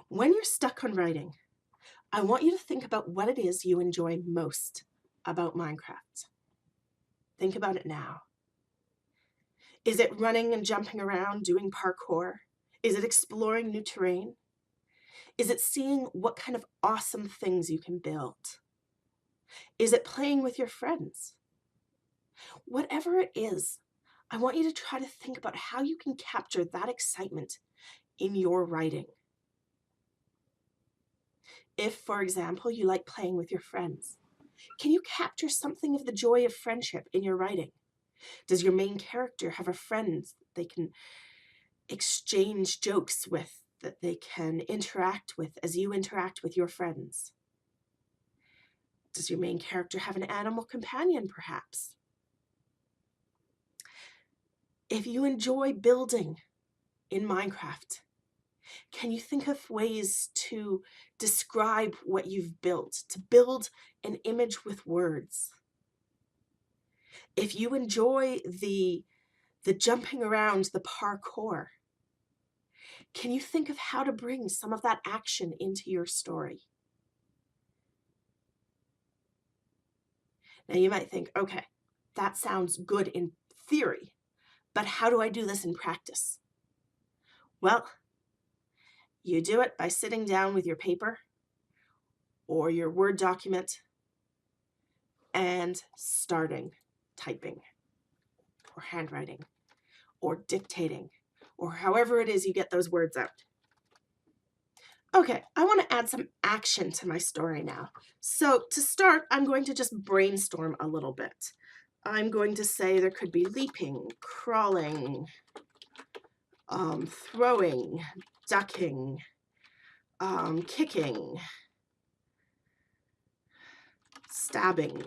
When you're stuck on writing, I want you to think about what it is you enjoy most about Minecraft. Think about it now. Is it running and jumping around doing parkour? Is it exploring new terrain? Is it seeing what kind of awesome things you can build? Is it playing with your friends? Whatever it is, I want you to try to think about how you can capture that excitement in your writing. If, for example, you like playing with your friends, can you capture something of the joy of friendship in your writing? Does your main character have a friend they can exchange jokes with, that they can interact with as you interact with your friends? Does your main character have an animal companion, perhaps? If you enjoy building in Minecraft, can you think of ways to describe what you've built, to build an image with words? If you enjoy the jumping around, the parkour, can you think of how to bring some of that action into your story? Now you might think, okay, that sounds good in theory, but how do I do this in practice? Well, you do it by sitting down with your paper or your Word document and starting typing or handwriting or dictating or however it is you get those words out. Okay, I want to add some action to my story now. So to start, I'm going to just brainstorm a little bit. I'm going to say there could be leaping, crawling, throwing, ducking, kicking, stabbing,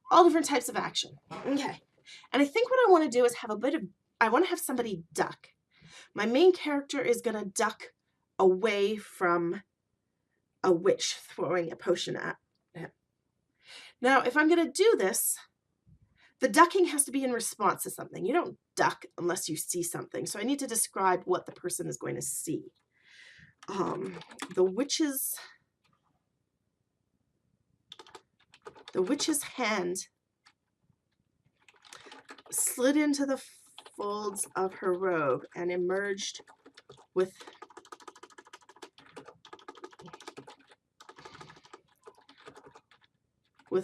all different types of action. Okay, and I think what I want to do is I want to have somebody duck. My main character is going to duck away from a witch throwing a potion at him. Now, if I'm going to do this, the ducking has to be in response to something. You don't duck unless you see something. So I need to describe what the person is going to see. The witch's hand slid into the folds of her robe and emerged with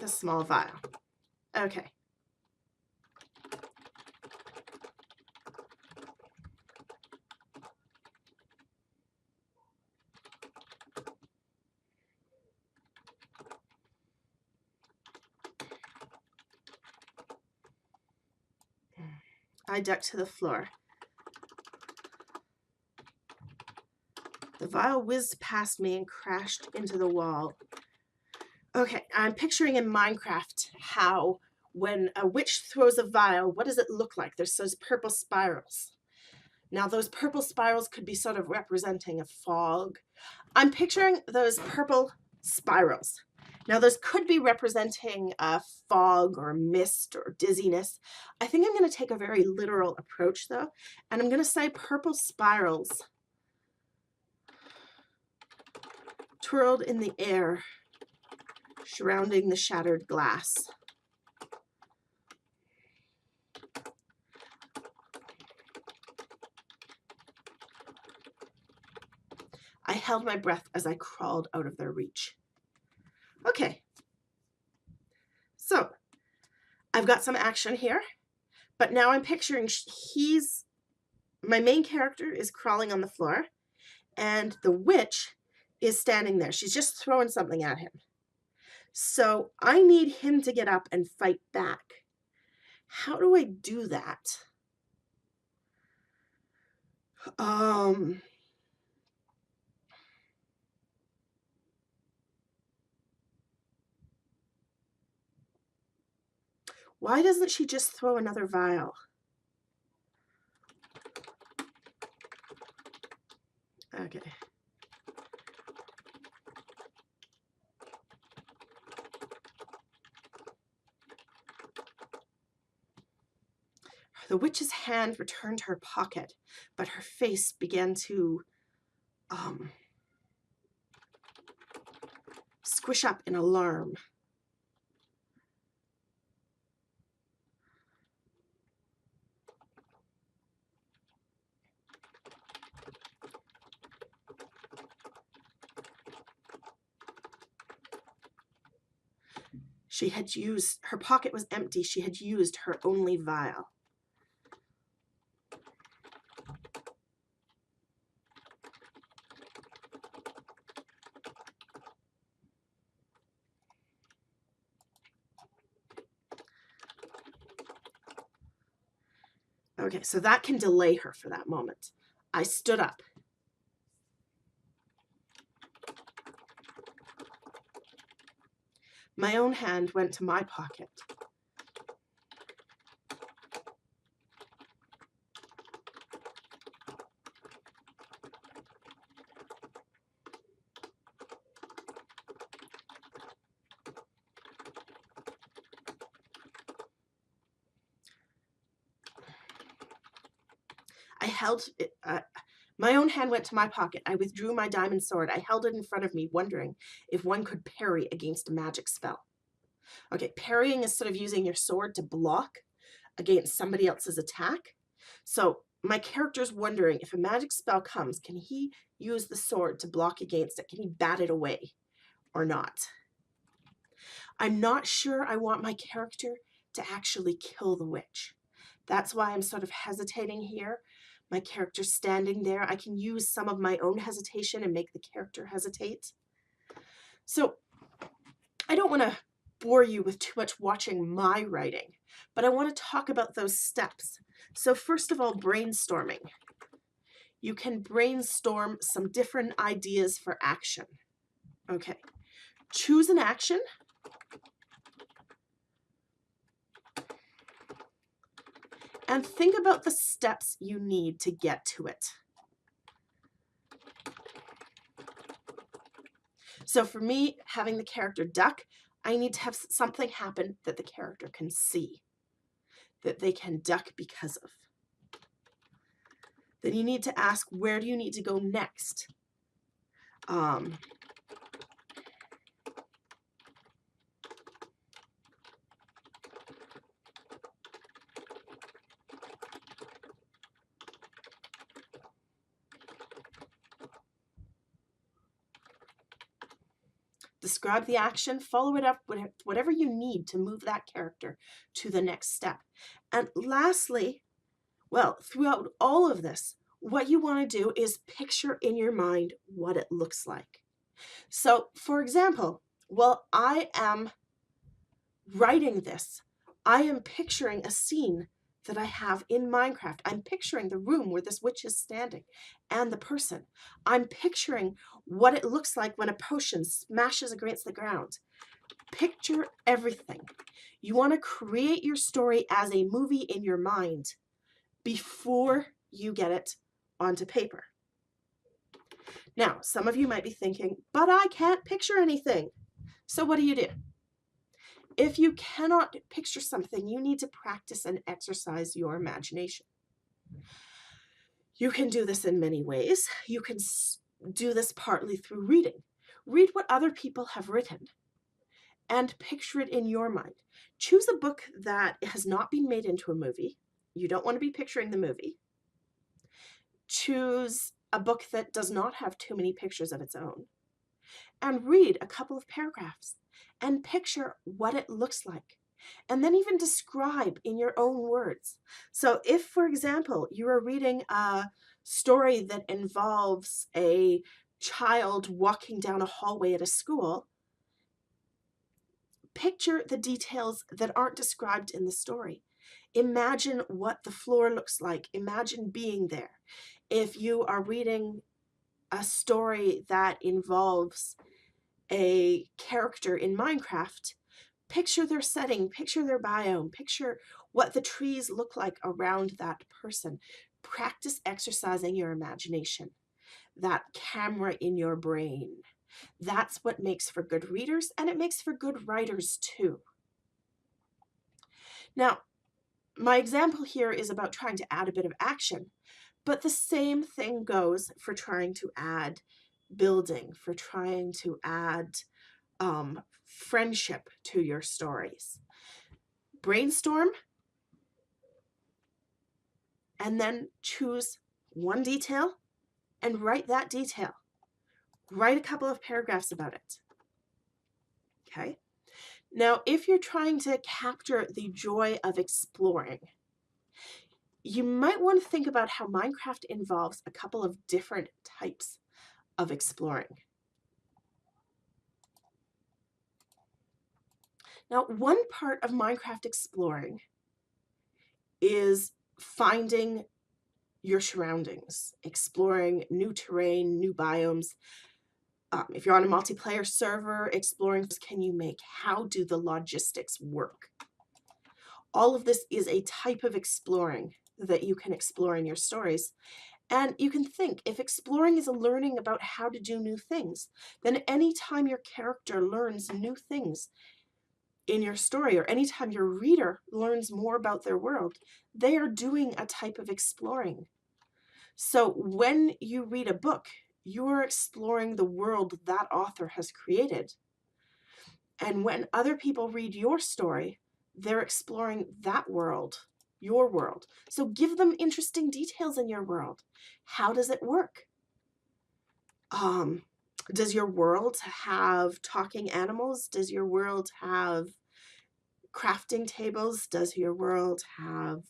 a small vial. Okay. I ducked to the floor. The vial whizzed past me and crashed into the wall. Okay, I'm picturing in Minecraft how when a witch throws a vial, what does it look like? There's those purple spirals. Now, those purple spirals could be sort of representing a fog. I'm picturing those purple spirals. Now, those could be representing a fog or mist or dizziness. I think I'm going to take a very literal approach, though, and I'm going to say purple spirals twirled in the air, surrounding the shattered glass. I held my breath as I crawled out of their reach. Okay, so I've got some action here, but now I'm picturing my main character is crawling on the floor, and the witch is standing there. She's just throwing something at him. So I need him to get up and fight back. How do I do that? Why doesn't she just throw another vial? Okay. The witch's hand returned to her pocket, but her face began to squish up in alarm. She had used, her pocket was empty. She had used her only vial. Okay, so that can delay her for that moment. I stood up. My own hand went to my pocket. I held it, my own hand went to my pocket. I withdrew my diamond sword. I held it in front of me, wondering if one could parry against a magic spell. Okay, parrying is sort of using your sword to block against somebody else's attack. So my character's wondering, if a magic spell comes, can he use the sword to block against it? Can he bat it away or not? I'm not sure I want my character to actually kill the witch. That's why I'm sort of hesitating here. My character's standing there. I can use some of my own hesitation and make the character hesitate. So I don't want to bore you with too much watching my writing, but I want to talk about those steps. So first of all, brainstorming. You can brainstorm some different ideas for action. Okay, choose an action. And think about the steps you need to get to it. So for me, having the character duck, I need to have something happen that the character can see, that they can duck because of. Then you need to ask, where do you need to go next? Describe the action, follow it up with whatever you need to move that character to the next step. And lastly, well, throughout all of this, what you want to do is picture in your mind what it looks like. So, for example, while I am writing this, I am picturing a scene that I have in Minecraft. I'm picturing the room where this witch is standing and the person. I'm picturing what it looks like when a potion smashes against the ground. Picture everything. You want to create your story as a movie in your mind before you get it onto paper. Now, some of you might be thinking, but I can't picture anything. So what do? If you cannot picture something, you need to practice and exercise your imagination. You can do this in many ways. You can do this partly through reading. Read what other people have written and picture it in your mind. Choose a book that has not been made into a movie. You don't want to be picturing the movie. Choose a book that does not have too many pictures of its own. And read a couple of paragraphs and picture what it looks like. And then even describe in your own words. So if, for example, you are reading a story that involves a child walking down a hallway at a school, picture the details that aren't described in the story. Imagine what the floor looks like. Imagine being there. If you are reading a story that involves a character in Minecraft, picture their setting, picture their biome, picture what the trees look like around that person. Practice exercising your imagination, that camera in your brain. That's what makes for good readers, and it makes for good writers too. Now, my example here is about trying to add a bit of action, But the same thing goes for trying to add building, for trying to add friendship to your stories. Brainstorm and then choose one detail and write that detail. Write a couple of paragraphs about it. Okay? Now, if you're trying to capture the joy of exploring, you might want to think about how Minecraft involves a couple of different types of exploring. Now, one part of Minecraft exploring is finding your surroundings, exploring new terrain, new biomes. If you're on a multiplayer server, exploring can you make? How do the logistics work? All of this is a type of exploring that you can explore in your stories. And you can think, if exploring is learning about how to do new things, then anytime your character learns new things in your story, or anytime your reader learns more about their world, they are doing a type of exploring. So when you read a book, you are exploring the world that author has created. And when other people read your story, they're exploring that world, your world. So give them interesting details in your world. How does it work? Does your world have talking animals? Does your world have crafting tables? Does your world have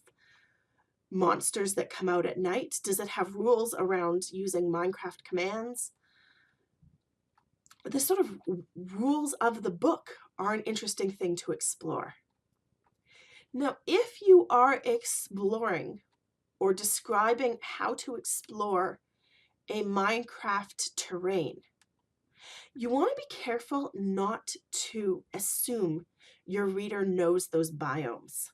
monsters that come out at night? Does it have rules around using Minecraft commands? The sort of rules of the book are an interesting thing to explore. Now, if you are exploring or describing how to explore a Minecraft terrain, you want to be careful not to assume your reader knows those biomes.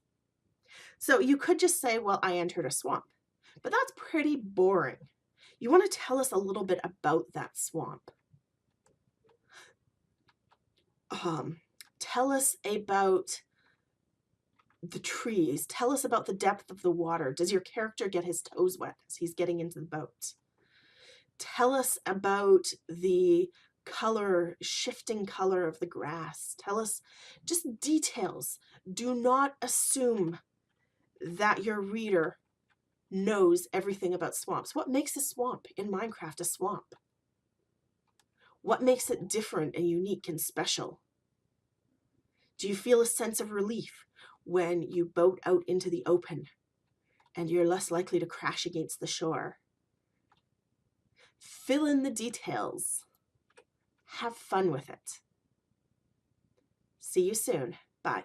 So you could just say, well, I entered a swamp, but that's pretty boring. You want to tell us a little bit about that swamp. Tell us about the trees. Tell us about the depth of the water. Does your character get his toes wet as he's getting into the boat? Tell us about the shifting color of the grass. Tell us just details. Do not assume that your reader knows everything about swamps. What makes a swamp in Minecraft a swamp? What makes it different and unique and special? Do you feel a sense of relief when you boat out into the open and you're less likely to crash against the shore? Fill in the details. Have fun with it. See you soon. Bye.